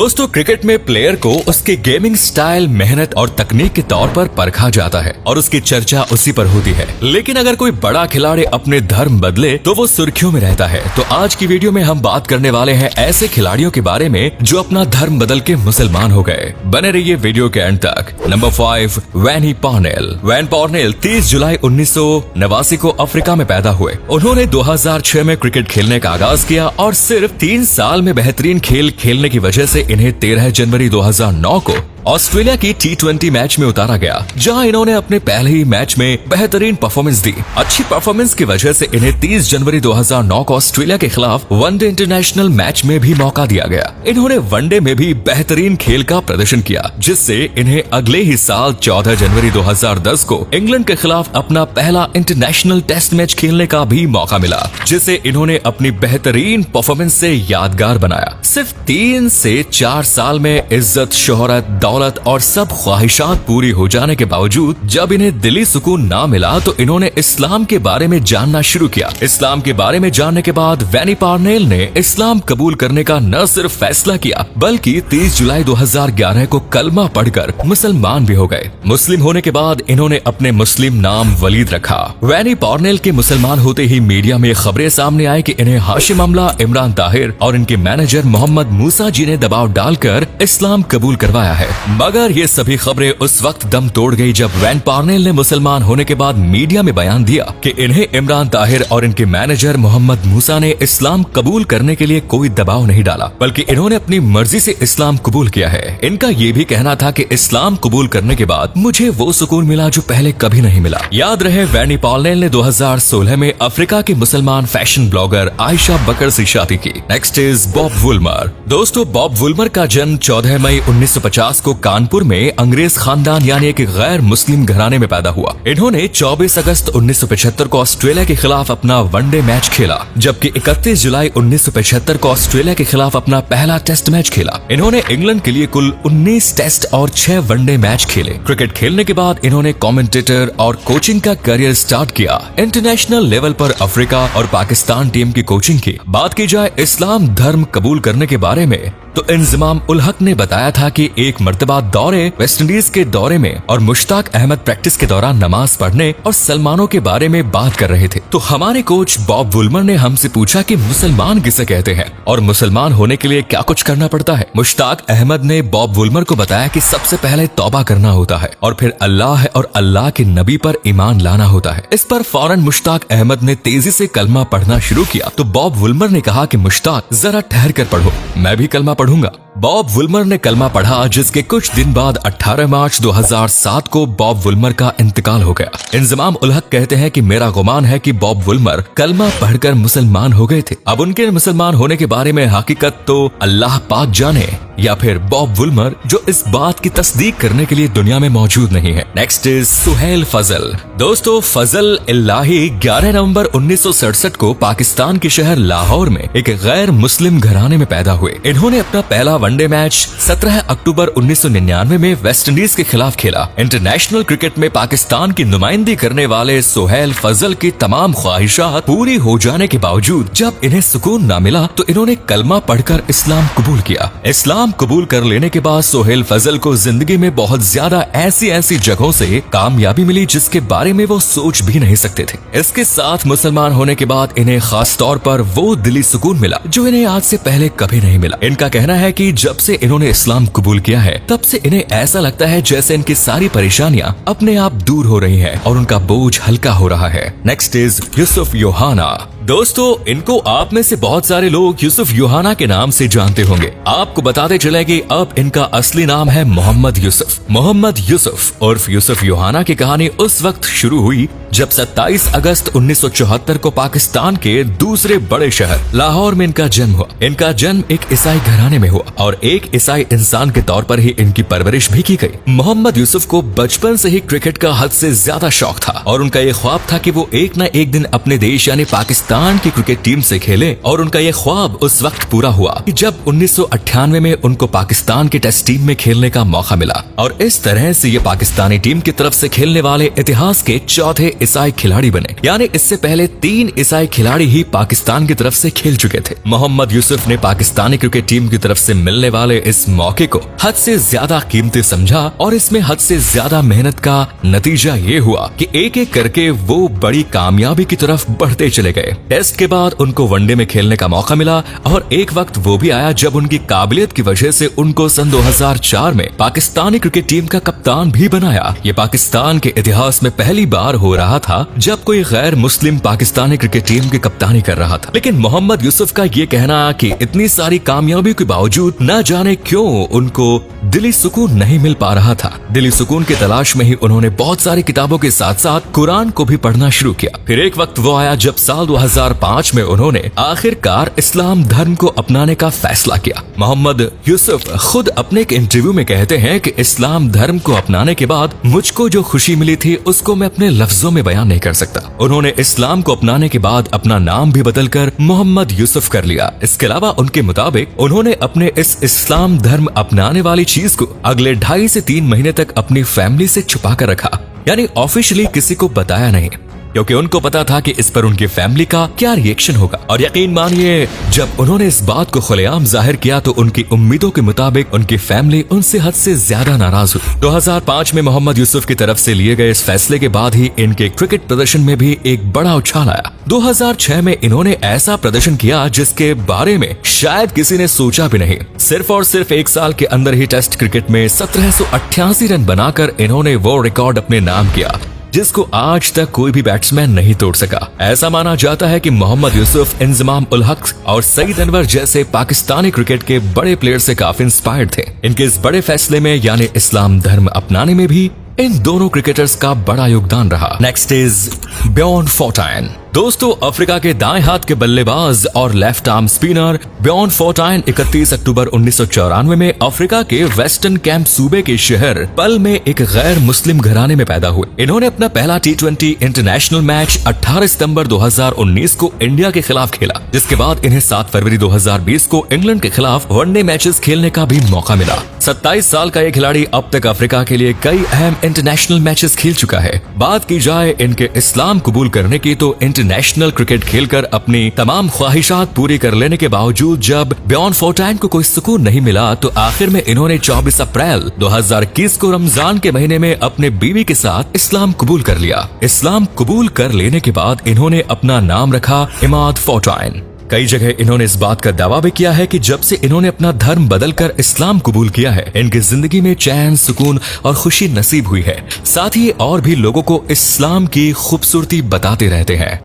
दोस्तों, क्रिकेट में प्लेयर को उसके गेमिंग स्टाइल, मेहनत और तकनीक के तौर पर परखा जाता है और उसकी चर्चा उसी पर होती है। लेकिन अगर कोई बड़ा खिलाड़ी अपने धर्म बदले तो वो सुर्खियों में रहता है। तो आज की वीडियो में हम बात करने वाले हैं ऐसे खिलाड़ियों के बारे में जो अपना धर्म बदल के मुसलमान हो गए। बने रहिए वीडियो के एंड तक। नंबर 5, वैनी पार्नेल। वैन पार्नेल 30 जुलाई 1989 को अफ्रीका में पैदा हुए। उन्होंने 2006 में क्रिकेट खेलने का आगाज किया और सिर्फ 3 साल में बेहतरीन खेल खेलने की वजह से इन्हें 13 जनवरी 2009 को ऑस्ट्रेलिया की T20 मैच में उतारा गया, जहां इन्होंने अपने पहले ही मैच में बेहतरीन परफॉर्मेंस दी। अच्छी परफॉर्मेंस की वजह से इन्हें 30 जनवरी 2009 को ऑस्ट्रेलिया के खिलाफ वनडे इंटरनेशनल मैच में भी मौका दिया गया। इन्होंने वनडे में भी बेहतरीन खेल का प्रदर्शन किया, जिससे इन्हें अगले ही साल 14 जनवरी 2010 को इंग्लैंड के खिलाफ अपना पहला इंटरनेशनल टेस्ट मैच खेलने का भी मौका मिला, जिसे इन्होंने अपनी बेहतरीन परफॉर्मेंस से यादगार बनाया। सिर्फ 3 से 4 साल में इज्जत, शोहरत, दौलत और सब ख्वाहिशात पूरी हो जाने के बावजूद जब इन्हें दिली सुकून ना मिला तो इन्होंने इस्लाम के बारे में जानना शुरू किया। इस्लाम के बारे में जानने के बाद वैनी पार्नेल ने इस्लाम कबूल करने का न सिर्फ फैसला किया बल्कि 30 जुलाई 2011 को कलमा पढ़कर मुसलमान भी हो गए। मुस्लिम होने के बाद इन्होंने अपने मुस्लिम नाम वलीद रखा। वैनी पार्नेल के मुसलमान होते ही मीडिया में खबरें सामने आई कि इन्हें हाशिम अमला, इमरान ताहिर और इनके मैनेजर मोहम्मद मूसा जी ने दबाव डालकर इस्लाम कबूल करवाया है। मगर ये सभी खबरें उस वक्त दम तोड़ गई जब वैन पार्नेल ने मुसलमान होने के बाद मीडिया में बयान दिया कि इन्हें इमरान ताहिर और इनके मैनेजर मोहम्मद मूसा ने इस्लाम कबूल करने के लिए कोई दबाव नहीं डाला, बल्कि इन्होंने अपनी मर्जी से इस्लाम कबूल किया है। इनका ये भी कहना था कि इस्लाम कबूल करने के बाद मुझे वो सुकून मिला जो पहले कभी नहीं मिला। याद रहे, वैनी पार्नेल ने 2016 में अफ्रीका के मुसलमान फैशन ब्लॉगर आयशा बकर से शादी की। Next is Bob Woolmer. दोस्तों, बॉब वुल्मर का जन्म 14 मई 1950 को कानपुर में अंग्रेज खानदान यानी एक गैर मुस्लिम घराने में पैदा हुआ। इन्होंने 24 अगस्त 1975 को ऑस्ट्रेलिया के खिलाफ अपना वनडे मैच खेला, जबकि 31 जुलाई 1975 को ऑस्ट्रेलिया के खिलाफ अपना पहला टेस्ट मैच खेला। इन्होंने इंग्लैंड के लिए कुल 19 टेस्ट और 6 वनडे मैच खेले। क्रिकेट खेलने के बाद इन्होंने कमेंटेटर और कोचिंग का करियर स्टार्ट किया। इंटरनेशनल लेवल पर अफ्रीका और पाकिस्तान टीम की कोचिंग की। बात की जाए इस्लाम धर्म कबूल करने के बारे में तो इंजमाम उल हक ने बताया था कि एक मर्तबा दौरे वेस्ट इंडीज के दौरे में और मुश्ताक अहमद प्रैक्टिस के दौरान नमाज पढ़ने और सलमानों के बारे में बात कर रहे थे। तो हमारे कोच बॉब वुल्मर ने हमसे पूछा कि मुसलमान किसे कहते हैं और मुसलमान होने के लिए क्या कुछ करना पड़ता है। मुश्ताक अहमद ने बॉब वुल्मर को बताया कि सबसे पहले तौबा करना होता है और फिर अल्लाह और अल्लाह के नबी पर ईमान लाना होता है। इस पर फौरन मुश्ताक अहमद ने तेजी से कलमा पढ़ना शुरू किया। तो बॉब वुल्मर ने कहा कि मुश्ताक, जरा ठहर कर पढ़ो, मैं भी कलमा पढ़ूंगा। बॉब वुल्मर ने कलमा पढ़ा, जिसके कुछ दिन बाद 18 मार्च 2007 को बॉब वुल्मर का इंतकाल हो गया। इंजमाम उल हक कहते हैं कि मेरा गुमान है कि बॉब वुल्मर कलमा पढ़कर मुसलमान हो गए थे। अब उनके मुसलमान होने के बारे में हकीकत तो अल्लाह पाक जाने, या फिर बॉब वुल्मर जो इस बात की तस्दीक करने के लिए दुनिया में मौजूद नहीं है। नेक्स्ट इज सुहेल फजल। दोस्तों, फजल इल्लाही 11 नवंबर 1967 को पाकिस्तान के शहर लाहौर में एक गैर मुस्लिम घराने में पैदा हुए। इन्होंने अपना पहला वनडे मैच 17 अक्टूबर 1999 में वेस्ट इंडीज के खिलाफ खेला। इंटरनेशनल क्रिकेट में पाकिस्तान की नुमाइंदगी करने वाले सुहेल फजल की तमाम ख्वाहिशात पूरी हो जाने के बावजूद जब इन्हें सुकून न मिला तो इन्होंने कलमा पढ़कर इस्लाम कबूल किया। इस्लाम कबूल कर लेने के बाद सुहेल फजल को जिंदगी में बहुत ज्यादा ऐसी जगहों से कामयाबी मिली जिसके बारे में वो सोच भी नहीं सकते थे। इसके साथ मुसलमान होने के बाद इन्हें खास तौर पर वो दिली सुकून मिला जो इन्हें आज से पहले कभी नहीं मिला। इनका कहना है कि जब से इन्होंने इस्लाम कबूल किया है तब से इन्हें ऐसा लगता है जैसे इनकी सारी परेशानियां अपने आप दूर हो रही हैं और उनका बोझ हल्का हो रहा है। Next is Yusuf Yohana. दोस्तों, इनको आप में से बहुत सारे लोग यूसुफ योहाना के नाम से जानते होंगे। आपको बताते चले कि अब इनका असली नाम है मोहम्मद यूसुफ। मोहम्मद यूसुफ उर्फ यूसुफ योहाना की कहानी उस वक्त शुरू हुई जब 27 अगस्त 1974 को पाकिस्तान के दूसरे बड़े शहर लाहौर में इनका जन्म हुआ। इनका जन्म एक ईसाई घराने में हुआ और एक ईसाई इंसान के तौर पर ही इनकी परवरिश भी की गई। मोहम्मद यूसुफ को बचपन से ही क्रिकेट का हद से ज्यादा शौक था और उनका ये ख्वाब था कि वो एक न एक दिन अपने देश यानी पाकिस्तान पाकिस्तान की क्रिकेट टीम से खेले और उनका ये ख्वाब उस वक्त पूरा हुआ कि जब 1998 में उनको पाकिस्तान की टेस्ट टीम में खेलने का मौका मिला। और इस तरह से ये पाकिस्तानी टीम की तरफ से खेलने वाले इतिहास के चौथे ईसाई खिलाड़ी बने। यानी इससे पहले 3 ईसाई खिलाड़ी ही पाकिस्तान की तरफ से खेल चुके थे। मोहम्मद यूसुफ ने पाकिस्तानी क्रिकेट टीम की तरफ से मिलने वाले इस मौके को हद से ज्यादा कीमती समझा और इसमें हद से ज्यादा मेहनत का नतीजा ये हुआ कि एक एक करके वो बड़ी कामयाबी की तरफ बढ़ते चले गए। टेस्ट के बाद उनको वनडे में खेलने का मौका मिला और एक वक्त वो भी आया जब उनकी काबिलियत की वजह से उनको सन 2004 में पाकिस्तानी क्रिकेट टीम का कप्तान भी बनाया। ये पाकिस्तान के इतिहास में पहली बार हो रहा था जब कोई गैर मुस्लिम पाकिस्तानी क्रिकेट टीम की कप्तानी कर रहा था। लेकिन मोहम्मद यूसुफ का ये कहना कि इतनी सारी कामयाबी के बावजूद न जाने क्यों उनको दिली सुकून नहीं मिल पा रहा था। दिली सुकून की तलाश में ही उन्होंने बहुत सारी किताबों के साथ साथ कुरान को भी पढ़ना शुरू किया। फिर एक वक्त वो आया जब साल 2005 में उन्होंने आखिरकार इस्लाम धर्म को अपनाने का फैसला किया। मोहम्मद यूसुफ खुद अपने एक इंटरव्यू में कहते हैं कि इस्लाम धर्म को अपनाने के बाद मुझको जो खुशी मिली थी उसको मैं अपने लफ्जों में बयान नहीं कर सकता। उन्होंने इस्लाम को अपनाने के बाद अपना नाम भी बदलकर मोहम्मद यूसुफ कर लिया। इसके अलावा उनके मुताबिक उन्होंने अपने इस इस्लाम धर्म अपनाने वाली चीज को अगले 2.5 से 3 महीने तक अपनी फैमिली से छुपा कर रखा, यानी ऑफिशियली किसी को बताया नहीं, क्योंकि उनको पता था कि इस पर उनकी फैमिली का क्या रिएक्शन होगा। और यकीन मानिए जब उन्होंने इस बात को खुलेआम जाहिर किया तो उनकी उम्मीदों के मुताबिक उनकी फैमिली उनसे हद से ज्यादा नाराज हुई। 2005 में मोहम्मद यूसुफ की तरफ से लिए गए इस फैसले के बाद ही इनके क्रिकेट प्रदर्शन में भी एक बड़ा उछाल आया। 2006 में इन्होंने ऐसा प्रदर्शन किया जिसके बारे में शायद किसी ने सोचा भी नहीं। सिर्फ और सिर्फ 1 साल के अंदर ही टेस्ट क्रिकेट में 1788 रन बनाकर इन्होंने वो रिकॉर्ड अपने नाम किया जिसको आज तक कोई भी बैट्समैन नहीं तोड़ सका। ऐसा माना जाता है कि मोहम्मद यूसुफ इंजमाम उल हक और सईद अनवर जैसे पाकिस्तानी क्रिकेट के बड़े प्लेयर से काफी इंस्पायर्ड थे। इनके इस बड़े फैसले में यानी इस्लाम धर्म अपनाने में भी इन दोनों क्रिकेटर्स का बड़ा योगदान रहा। Next is Bjorn Fortuin. दोस्तों, अफ्रीका के दाएं हाथ के बल्लेबाज और left arm spinner Bjorn Fortuin 31 अक्टूबर 1994 में अफ्रीका के वेस्टर्न कैंप सूबे के शहर पल में एक गैर मुस्लिम घराने में पैदा हुए। इन्होंने अपना पहला T20 इंटरनेशनल मैच 18 सितंबर 2019 को इंडिया के खिलाफ खेला, जिसके बाद इन्हें 7 फरवरी 2020 को इंग्लैंड के खिलाफ वनडे मैचेस खेलने का भी मौका मिला। 27 साल का ये खिलाड़ी अब तक अफ्रीका के लिए कई अहम इंटरनेशनल मैचेस खेल चुका है। बात की जाए इनके इस्लाम कबूल करने की तो इंटरनेशनल क्रिकेट खेलकर अपनी तमाम ख्वाहिशात पूरी कर लेने के बावजूद जब ब्यॉर्न फोर्टाइन को कोई सुकून नहीं मिला तो आखिर में इन्होंने 24 अप्रैल 2021 को रमजान के महीने में अपने बीवी के साथ इस्लाम कबूल कर लिया। इस्लाम कबूल कर लेने के बाद इन्होंने अपना नाम रखा इमाद फोर्टाइन। कई जगह इन्होंने इस बात का दावा भी किया है कि जब से इन्होंने अपना धर्म बदलकर इस्लाम कबूल किया है इनकी जिंदगी में चैन, सुकून और खुशी नसीब हुई है। साथ ही और भी लोगों को इस्लाम की खूबसूरती बताते रहते हैं।